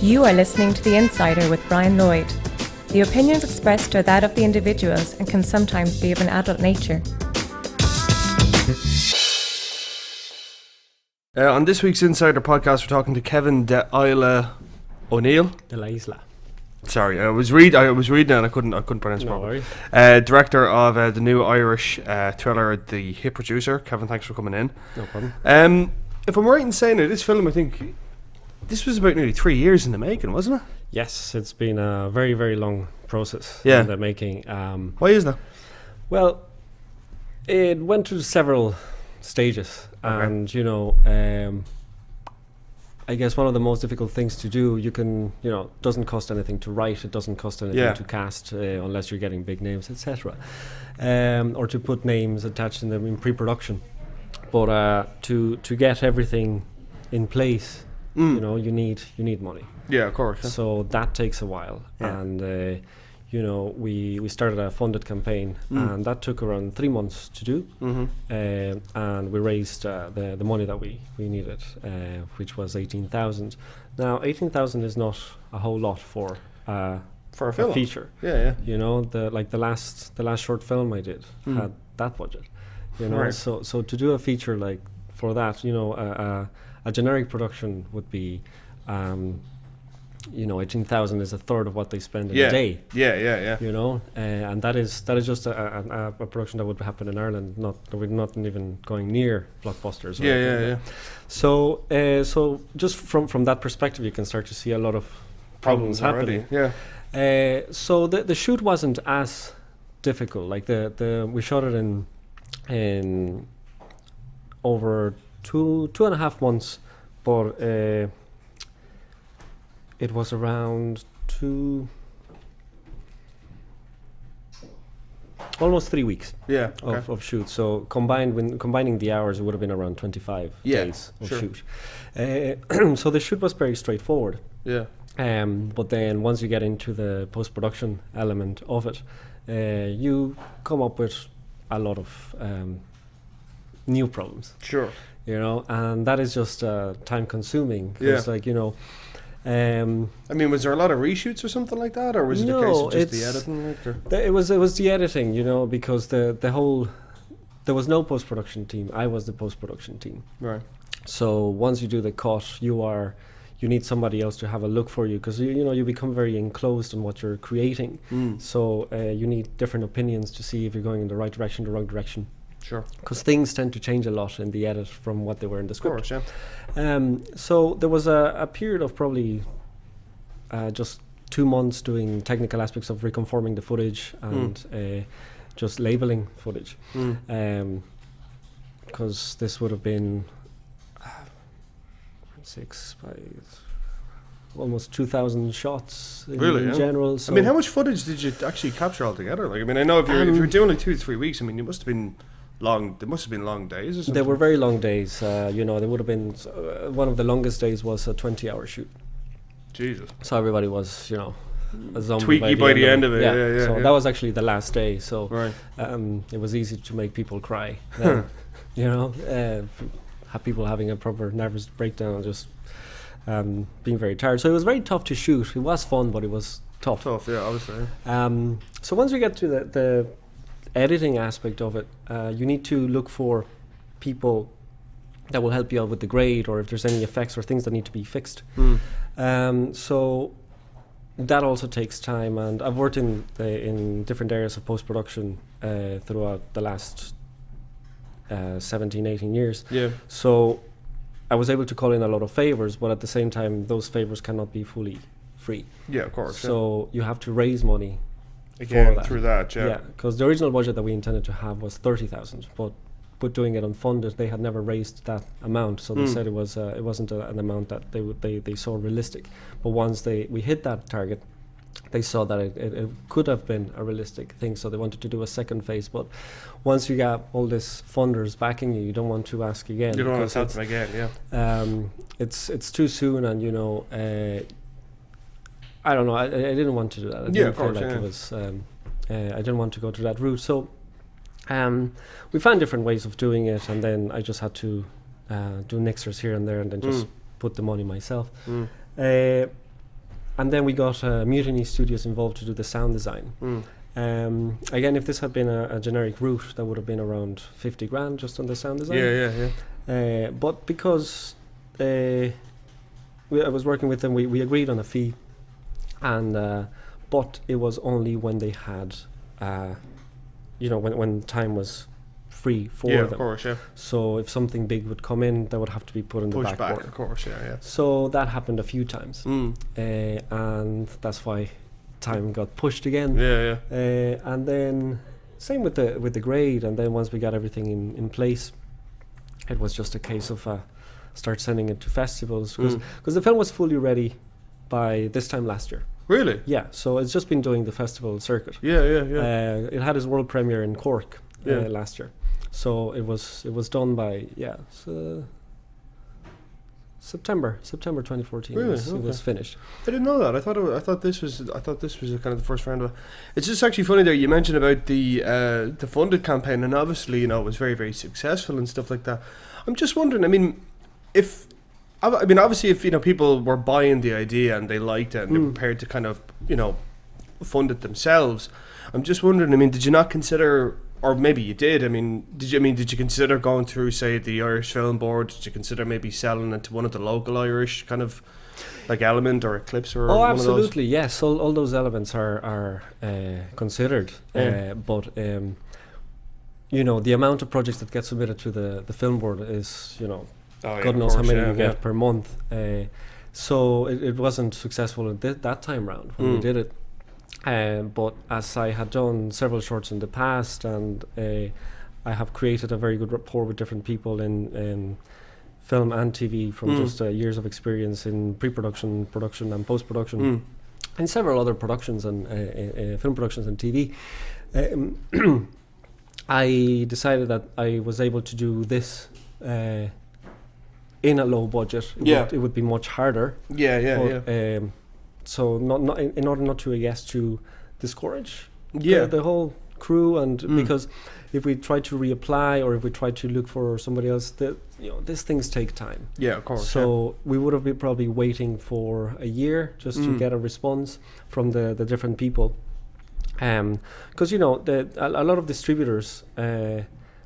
You are listening to The Insider with Brian Lloyd. The opinions expressed are that of the individuals and can sometimes be of an adult nature. On this week's Insider podcast, we're talking to Kevin de Isla O'Neill. De la Isla. Sorry, I was reading and I couldn't pronounce it properly. Director of the new Irish thriller The Hit Producer. Kevin, thanks for coming in. No problem. If I'm right in saying it, this film, I think, this was about nearly 3 years in the making, wasn't it? Yes, it's been a very, very long process in the making. Why is that? Well, it went through several stages, Okay. and I guess one of the most difficult things to do, doesn't cost anything to write, it doesn't cost anything to cast unless you're getting big names, etc. Or to put names attached in them in pre-production. But to get everything in place, you need money. Yeah, of course. Yeah. So that takes a while, and we started a funded campaign, and that took around 3 months to do, and we raised the money that we needed, which was 18,000. Now 18,000 is not a whole lot for a film feature. Yeah. The last short film I did had that budget. Right. So to do a feature like for that, a generic production would be 18,000 is a third of what they spend in a day. Yeah. And that is just a production that would happen in Ireland. We're not even going near blockbusters. Yeah. So just from that perspective, you can start to see a lot of problems happening. Yeah. So the shoot wasn't as difficult. Like we shot it in over 2.5 months, but it was around almost 3 weeks of shoot. So combining the hours, it would have been around 25 days of shoot. So the shoot was very straightforward. Yeah. But then once you get into the post-production element of it, you come up with a lot of new problems. Sure. And that is just time consuming. Yeah. Was there a lot of reshoots or something like that, or was it a case of just the editing? It was the editing, because there was no post-production team. I was the post-production team. Right. So once you do the cut, you need somebody else to have a look for you, because you become very enclosed in what you're creating. So you need different opinions to see if you're going in the right direction, the wrong direction. Sure. Because things tend to change a lot in the edit from what they were in the script. Of course, yeah. So there was a period of probably just 2 months doing technical aspects of reconforming the footage and just labeling footage. Because this would have been 6 by almost 2,000 shots in general. So how much footage did you actually capture altogether? I know if you're doing like 2 to 3 weeks, it must have been long. There must have been long days or something. They were very long days. There would have been one of the longest days was a 20-hour shoot. Jesus. So everybody was, a zombie tweaky by the end of it. Yeah. So that was actually the last day. So right. It was easy to make people cry. Then, have people having a proper nervous breakdown and just being very tired. So it was very tough to shoot. It was fun, but it was tough. Yeah, obviously. So once you get to the editing aspect of it, you need to look for people that will help you out with the grade, or if there's any effects or things that need to be fixed. So that also takes time, and I've worked in different areas of post-production throughout the last 17, 18 years. Yeah. So I was able to call in a lot of favors, but at the same time, those favors cannot be fully free. Yeah, of course. So you have to raise money again through that. Yeah, because the original budget that we intended to have was 30,000, but doing it unfunded, they had never raised that amount. So they said it wasn't an amount that they saw realistic. But once we hit that target, they saw that it could have been a realistic thing, so they wanted to do a second phase. But once you got all this funders backing you, you don't want to ask again. You don't want to help them again, yeah. It's too soon, and I don't know. I didn't want to do that. I didn't feel like it was. I didn't want to go to that route. So we found different ways of doing it, and then I just had to do nixers here and there, and then just put the money myself. and then we got Mutiny Studios involved to do the sound design. Again, if this had been a generic route, that would have been around 50 grand just on the sound design. But because I was working with them, we agreed on a fee, and but it was only when they had, when time was free for them. Of course, So if something big would come in, that would have to be put in the back burner. Of course, So that happened a few times, and that's why time got pushed again. And then same with the grade, and then once we got everything in place, it was just a case of start sending it to festivals, because the film was fully ready by this time last year. Really? Yeah, so it's just been doing the festival circuit. It had its world premiere in Cork last year, so it was done by September 2014. Really? It was finished. I didn't know that. I thought this was a kind of the first round of it. It's just actually funny there. You mentioned about the funded campaign, and obviously it was very, very successful and stuff like that. I'm just wondering. I mean, obviously, if people were buying the idea and they liked it and they're prepared to kind of fund it themselves, I'm just wondering. I mean, did you not consider? Or maybe you did. Did you consider going through, say, the Irish Film Board? Did you consider maybe selling it to one of the local Irish kind of like Element or Eclipse or one absolutely, of those? yes. All those elements are considered, but the amount of projects that get submitted to the film board is God knows how many you get per month. So it wasn't successful at that time round when we did it. But as I had done several shorts in the past, and I have created a very good rapport with different people in film and TV from just years of experience in pre-production, production and post-production, and several other productions and film productions and TV. I decided that I was able to do this in a low budget. It would be much harder. So not in order not to discourage the whole crew, and because if we try to reapply or if we try to look for somebody else, these things take time. Yeah, of course. So we would have been probably waiting for a year just to get a response from the different people, because a lot of distributors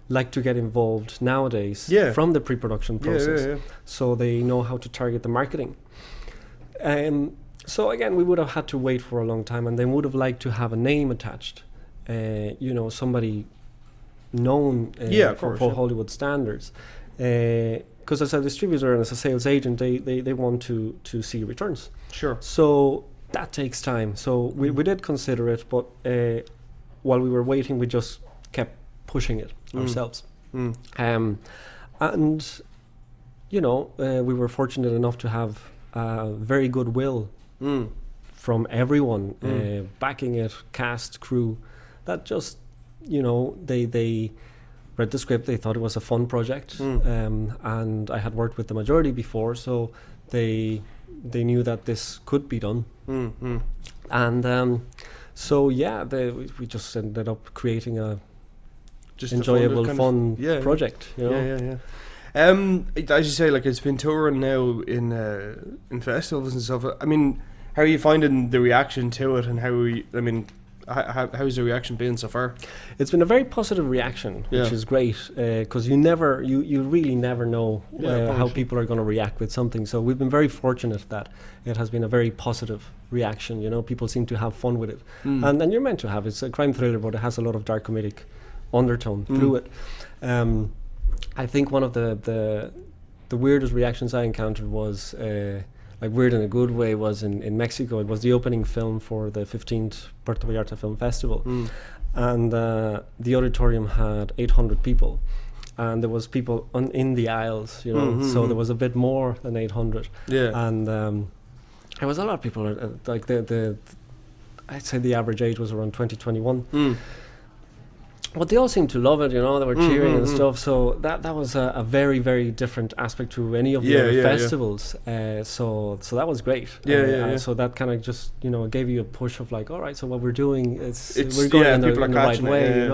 like to get involved nowadays from the pre-production process, so they know how to target the marketing. So again, we would have had to wait for a long time, and they would have liked to have a name attached, somebody known for Hollywood standards. Because as a distributor and as a sales agent, they want to see returns. Sure. So that takes time. So we did consider it, but while we were waiting, we just kept pushing it ourselves. And we were fortunate enough to have very good will from everyone backing it, cast, crew, that just they read the script, they thought it was a fun project, and I had worked with the majority before, so they knew that this could be done. And we just ended up creating a just enjoyable, fun project. As you say, it's been touring now in festivals and stuff. I mean, how are you finding the reaction to it, and how's the reaction been so far? It's been a very positive reaction, which is great, because you really never know how people are going to react with something. So we've been very fortunate that it has been a very positive reaction. People seem to have fun with it, and you're meant to have. It's a crime thriller, but it has a lot of dark comedic undertone through it. I think one of the weirdest reactions I encountered was, weird in a good way, was in Mexico. It was the opening film for the 15th Puerto Vallarta Film Festival, and the auditorium had 800 people, and there was people in the aisles, so there was a bit more than 800. And there was a lot of people. I'd say the average age was around 20-21. But they all seemed to love it, they were cheering and stuff. So that was a very, very different aspect to any of the other festivals. So that was great. So that kind of just, gave you a push of all right, so what we're doing, we're going in the right way,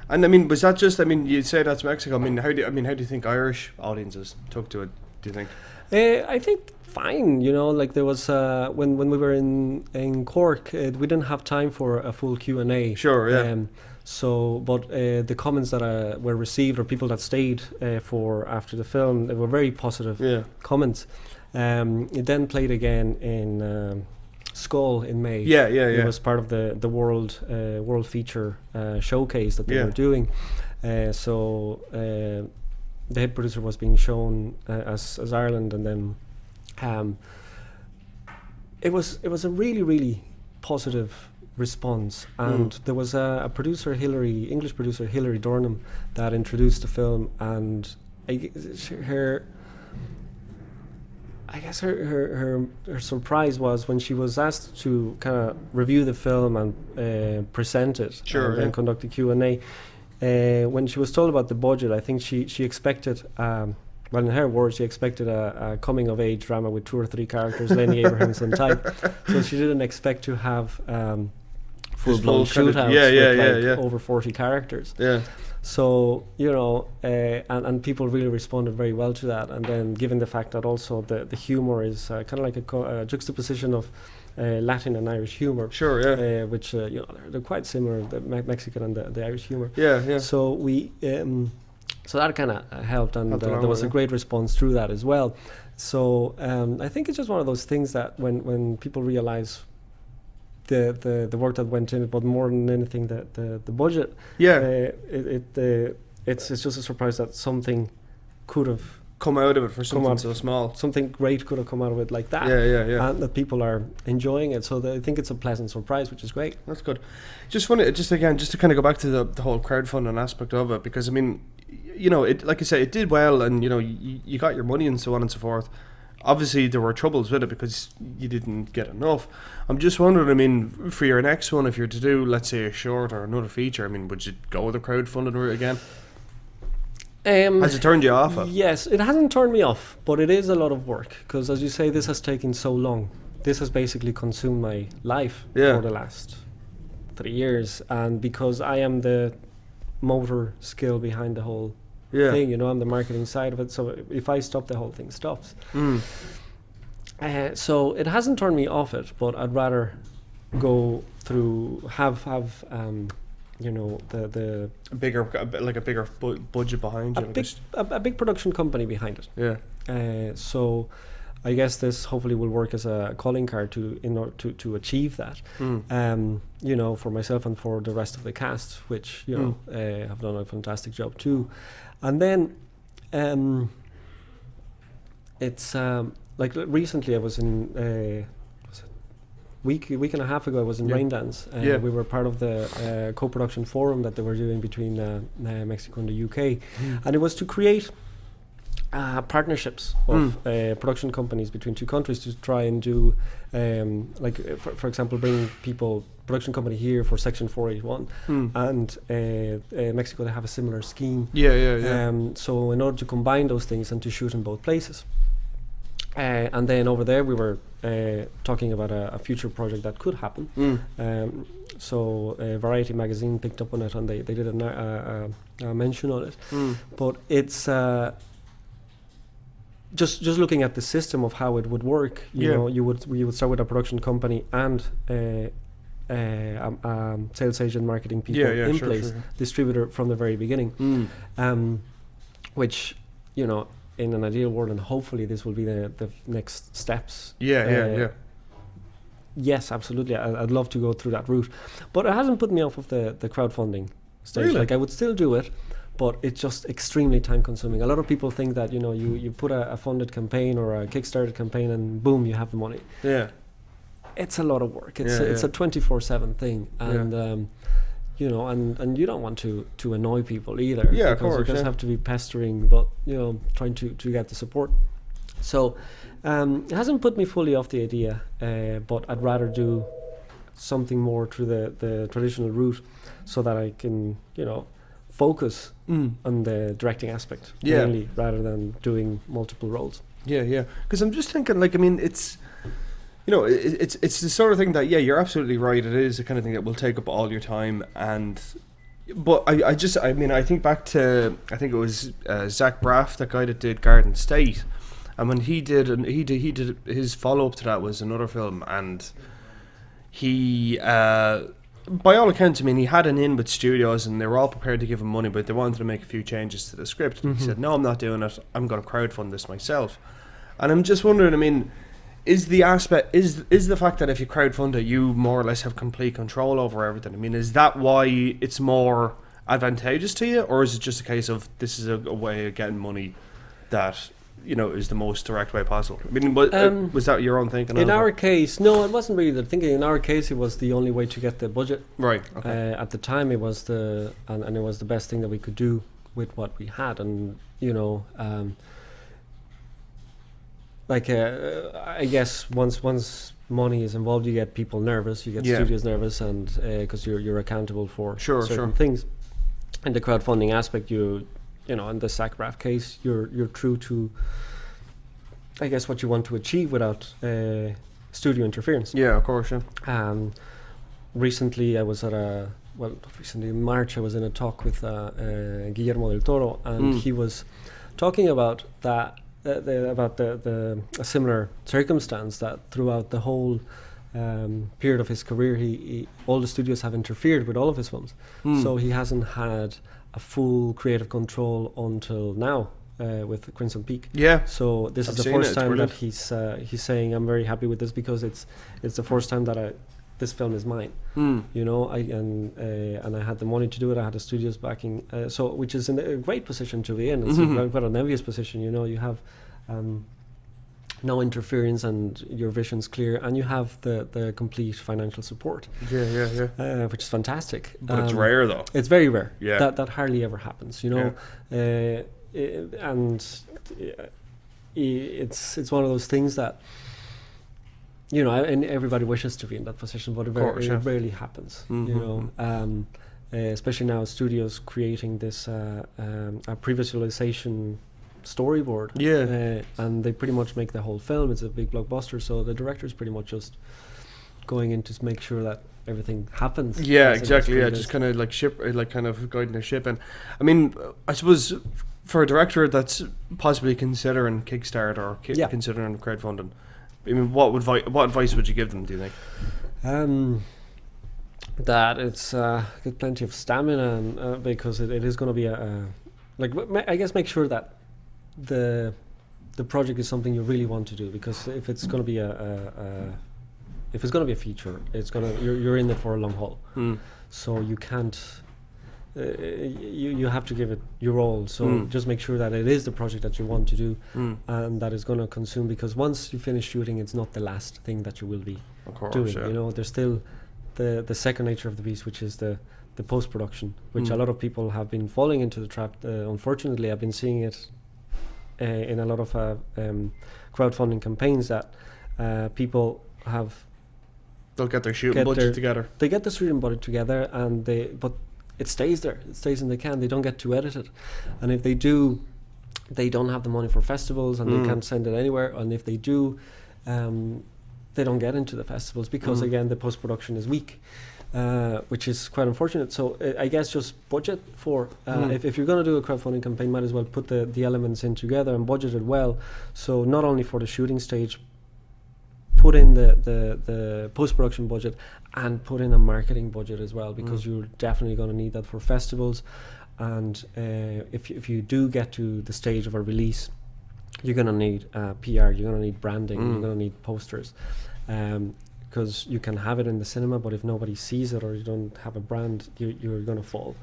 And was that just? You say that's Mexico. How do you think Irish audiences took to it? do you think? I think fine. Like there was when we were in Cork, we didn't have time for a full Q&A. Sure, yeah. But the comments that were received, or people that stayed for after the film, they were very positive comments. It then played again in Skull in May. Yeah. It was part of the world feature showcase that they were doing. So the head producer was being shown as Ireland, and then it was a really, really positive response. And there was a producer, English producer Hilary Dornham, that introduced the film, and her surprise was when she was asked to kind of review the film and present it, and conduct a Q&A. When she was told about the budget, I think she expected, well, in her words, she expected a coming-of-age drama with 2 or 3 characters, Lenny Abrahamson type. So she didn't expect to have full-blown shootouts with over 40 characters. Yeah. So, and people really responded very well to that. And then given the fact that also the humour is kind of like a juxtaposition of Latin and Irish humour. Sure, yeah. Which, they're quite similar, the Mexican and the Irish humour. Yeah. So we... so that kind of helped, and there was a great response through that as well. So I think it's just one of those things that when people realise the work that went in it, but more than anything the budget. It's just a surprise that something could have come out of it for something so small. Something great could have come out of it like that. Yeah. And that people are enjoying it. So I think it's a pleasant surprise, which is great. That's good. Just funny, just to kind of go back to the whole crowdfunding aspect of it, because I mean, it, like I say, it did well, and you got your money and so on and so forth. Obviously, there were troubles with it because you didn't get enough. I'm just wondering, I mean, for your next one, if you're to do, let's say, a short or another feature, I mean, would you go with the crowdfunding route again? Has it turned you off? Yes, it hasn't turned me off, but it is a lot of work because, as you say, this has taken so long. This has basically consumed my life for the last 3 years, and because I am the motor skill behind the whole thing, I'm the marketing side of it. So if I stop, the whole thing stops. So it hasn't turned me off it, but I'd rather go through the bigger budget behind you, a big production company behind it. So I guess this hopefully will work as a calling card to achieve that. For myself and for the rest of the cast, which have done a fantastic job too. And then it's like recently I was in week and a half ago I was in Raindance. We were part of the co-production forum that they were doing between Mexico and the UK, and it was to create partnerships of production companies between 2 countries to try and do for example, bring production company here for Section 481, and Mexico, they have a similar scheme. So in order to combine those things and to shoot in both places, and then over there we were talking about a future project that could happen. So Variety magazine picked up on it, and they did a mention on it. But it's just looking at the system of how it would work. You would start with a production company and sales agent, marketing people in place, distributor from the very beginning, which in an ideal world, and hopefully this will be the next steps. Yes, absolutely. I'd love to go through that route, but it hasn't put me off of the crowdfunding stage. Really? Like I would still do it, but it's just extremely time consuming. A lot of people think that you put a funded campaign or a Kickstarter campaign and boom, you have the money. It's a lot of work. It's a 24/7 thing, and and you don't want to annoy people either. Of course. You just have to be pestering, but trying to get the support. So it hasn't put me fully off the idea, but I'd rather do something more through the traditional route, so that I can focus on the directing aspect mainly, rather than doing multiple roles. Because I'm just thinking, like, I mean, it's it's the sort of thing that you're absolutely right, it is the kind of thing that will take up all your time. But I think back to, I think it was Zach Braff, that guy that did Garden State, And when he did his follow up to that was another film, and he, by all accounts, I mean, he had an in with studios, and they were all prepared to give him money, but they wanted to make a few changes to the script. And he said, "No, I'm not doing it. I'm going to crowdfund this myself." And I'm just wondering, I mean, is the fact that if you crowdfund it, you more or less have complete control over everything? I mean, is that why it's more advantageous to you, or is it just a case of this is a way of getting money that, you know, is the most direct way possible? I mean, was that your own thinking? In our case, no, it wasn't really the thinking. In our case, it was the only way to get the budget. Right. Okay. At the time, it was and it was the best thing that we could do with what we had, and you know, I guess once money is involved, you get people nervous, you get studios nervous, and because you're accountable for certain things. In the crowdfunding aspect, you know, in the SACRAF case, you're true to, I guess, what you want to achieve without studio interference. Yeah, of course. Yeah. Recently, I was in March, I was in a talk with Guillermo del Toro, and he was talking about that. A similar circumstance that throughout the whole period of his career, he all the studios have interfered with all of his films, so he hasn't had a full creative control until now with Crimson Peak. Yeah. So this is the first time that he's saying, "I'm very happy with this because it's the first time that this film is mine." You know, and I had the money to do it. I had the studios backing, so which is in a great position to be in. It's quite an envious position. You know, you have no interference and your vision's clear, and you have the complete financial support. Which is fantastic. But it's rare, though. It's very rare. Yeah. That hardly ever happens. You know, it's one of those things that, you know, and everybody wishes to be in that position, but it rarely happens. You know, especially now studios creating this a pre-visualization storyboard. And they pretty much make the whole film. It's a big blockbuster, so the director's pretty much just going in to make sure that everything happens. Yeah, exactly. Yeah, just kind of kind of guiding the ship. And I mean, I suppose for a director that's possibly considering Kickstarter or considering crowdfunding, I mean, what advice would you give them, do you think? That it's get plenty of stamina, and, because it is going to be I guess make sure that the project is something you really want to do, because if it's going to be a feature, you're in it for a long haul. So you can't. You have to give it your all. So just make sure that it is the project that you want to do, and that is going to consume. Because once you finish shooting, it's not the last thing that you will be doing. You know, there's still the second nature of the beast, which is the post production, which a lot of people have been falling into the trap. Unfortunately, I've been seeing it in a lot of crowdfunding campaigns that people have. They'll get their shooting budget together. They get the shooting budget together, but it stays there. It stays in the can. They don't get to edit it, and if they do, they don't have the money for festivals, and they can't send it anywhere. And if they do, they don't get into the festivals because again, the post production is weak, which is quite unfortunate. So I guess just budget for if you're going to do a crowdfunding campaign, might as well put the elements in together and budget it well. So not only for the shooting stage, put in the post-production budget and put in a marketing budget as well, because you're definitely going to need that for festivals. And if you do get to the stage of a release, you're going to need PR, you're going to need branding, you're going to need posters, because you can have it in the cinema, but if nobody sees it or you don't have a brand, you're going to fall.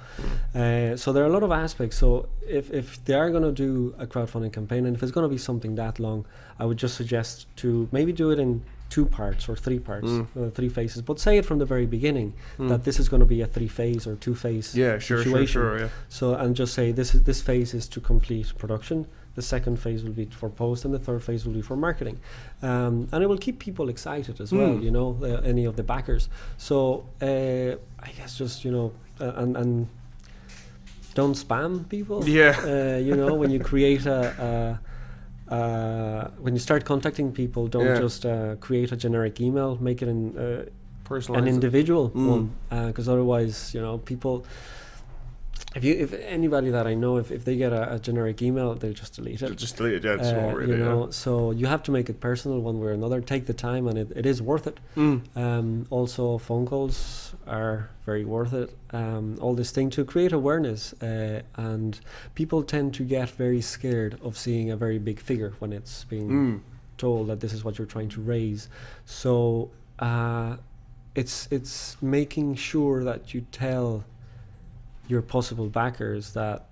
So there are a lot of aspects. So if they are going to do a crowdfunding campaign, and if it's going to be something that long, I would just suggest to maybe do it in 2 parts or 3 parts, 3 phases, but say it from the very beginning that this is going to be a 3-phase or 2-phase situation. Sure. So, and just say this phase is to complete production, the second phase will be for post, and the third phase will be for marketing, and it will keep people excited as well, you know, any of the backers. So I guess just, you know, and don't spam people. You know, when you create when you start contacting people, don't just create a generic email, make it an individual one, because otherwise, you know, people if anybody that I know, if they get a generic email, they'll just delete it. Just delete it. Yeah, it's not really. You know, so you have to make it personal one way or another. Take the time, and it is worth it. Also, phone calls are very worth it. All this thing to create awareness, and people tend to get very scared of seeing a very big figure when it's being told that this is what you're trying to raise. So it's making sure that you tell your possible backers that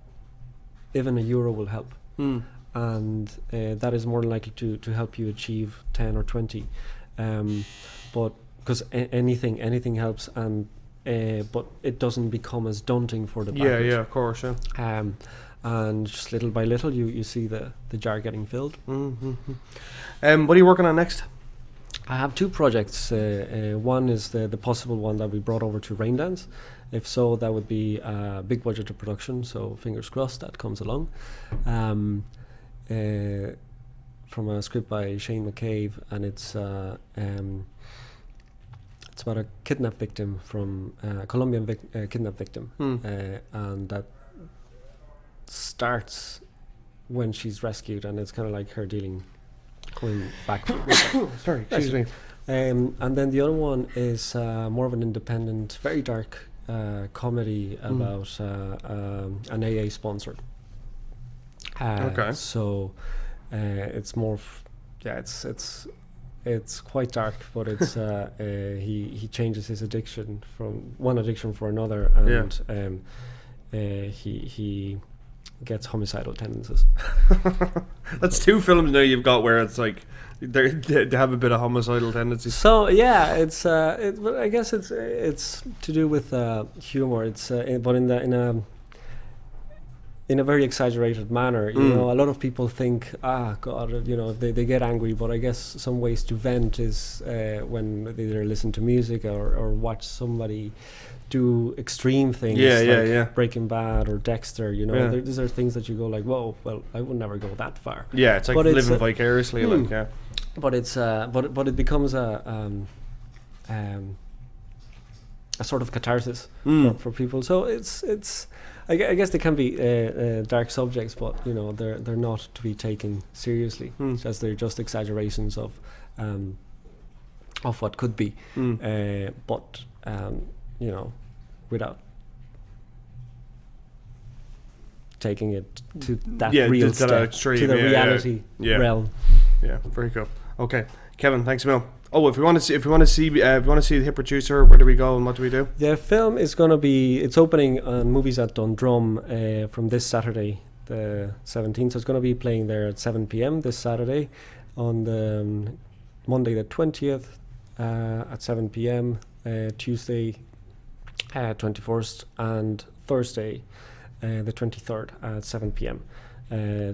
even €1 will help, and that is more than likely to help you achieve 10 or 20, but because anything helps, and but it doesn't become as daunting for the backers. Yeah, of course. Yeah. And just little by little you see the jar getting filled. What are you working on next? I have 2 projects. One is the possible one that we brought over to Raindance. If so, that would be a big budget of production, so fingers crossed that comes along. From a script by Shane McCabe, and it's about a kidnap victim from a Colombian kidnap victim, and that starts when she's rescued, and it's kind of like her going back. Sorry, excuse me. And then the other one is more of an independent, very dark comedy about an AA sponsor. Okay. So it's more, it's quite dark, but it's he changes his addiction from one addiction for another, and he gets homicidal tendencies. That's 2 films now you've got where it's like they have a bit of homicidal tendencies. So yeah, it's but I guess it's to do with humor. It's but in a very exaggerated manner. You know, a lot of people think, God, you know, they get angry, but I guess some ways to vent is when they either listen to music or watch somebody do extreme things, like Breaking Bad or Dexter. You know, these are things that you go like, whoa, well, I would never go that far. Yeah, it's like living vicariously, like, yeah. But it's but it becomes a sort of catharsis for people. So it's I guess they can be dark subjects, but you know they're not to be taken seriously, as they're just exaggerations of what could be, but you know, without taking it to that real step, to the reality realm. Yeah, very cool. Okay, Kevin, thanks a mil. Oh, if we want to see the Hit Producer, where do we go and what do we do? The film is going to be, it's opening on Movies at Dundrum from this Saturday, the 17th. So it's going to be playing there at 7 p.m. this Saturday, on the Monday the 20th at 7 p.m. Tuesday 21st, and Thursday the 23rd at 7 p.m.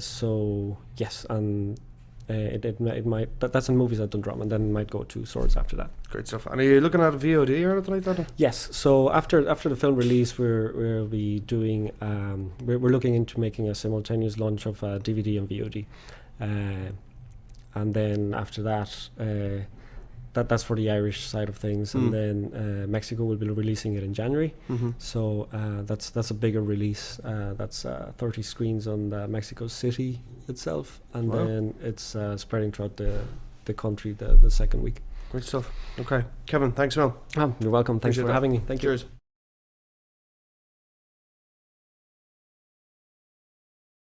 So yes, and it might that's in Movies at Dundrum, and then it might go to Swords after that. Great stuff. And are you looking at a VOD or anything like that? Yes. So after the film release, we'll be doing we're looking into making a simultaneous launch of DVD and VOD, and then after that, that's for the Irish side of things, and then Mexico will be releasing it in January. So that's a bigger release. That's 30 screens on Mexico City itself, and then it's spreading throughout the country the second week. Great stuff. Okay, Kevin, thanks, Mel. You're welcome. Thanks for having me. Thank you. Cheers.